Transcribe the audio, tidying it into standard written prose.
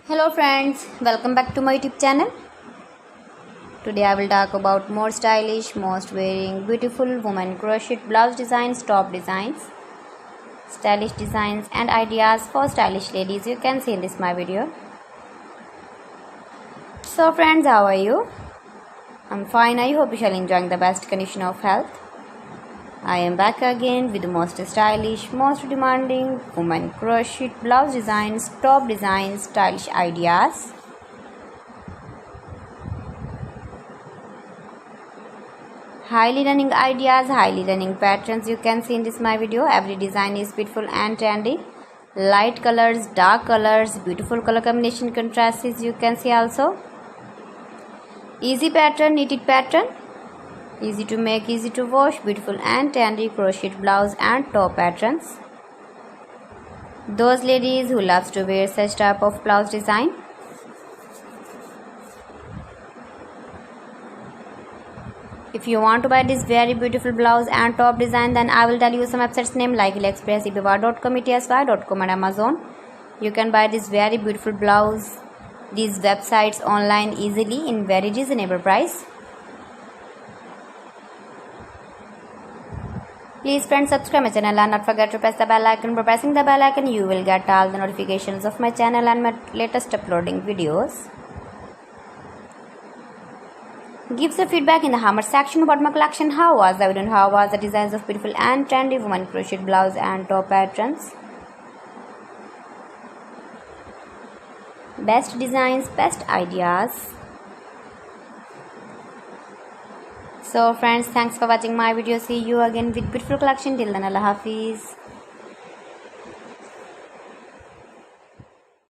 Hello friends, welcome back to my YouTube channel. Today I will talk about more stylish, most wearing, beautiful women crochet blouse designs, top designs, stylish designs and ideas for stylish ladies. You can see in this my video. So friends, how are you? I'm fine. I hope you shall enjoying the best condition of health. I am back again with the most stylish, most demanding women crochet blouse designs, top designs, stylish ideas. Highly running ideas, highly running patterns you can see in this my video. Every design is beautiful and trendy. Light colors, dark colors, beautiful color combination contrasts you can see also. Easy pattern, knitted pattern. Easy to make, easy to wash, beautiful and trendy crochet blouse and top patterns. Those ladies who loves to wear such type of blouse design. If you want to buy this very beautiful blouse and top design, then I will tell you some websites name like AliExpress, eBay.com, ETSY.com and Amazon. You can buy this very beautiful blouse, these websites online easily in very reasonable price. Please friends, subscribe my channel and not forget to press the bell icon. By pressing the bell icon, you will get all the notifications of my channel and my latest uploading videos. Give the feedback in the comment section about my collection. How was the video and how was the designs of beautiful and trendy women crochet blouse and top patterns. Best designs, best ideas. So friends, thanks for watching my video. See you again with beautiful collection. Till then, Allah Hafiz.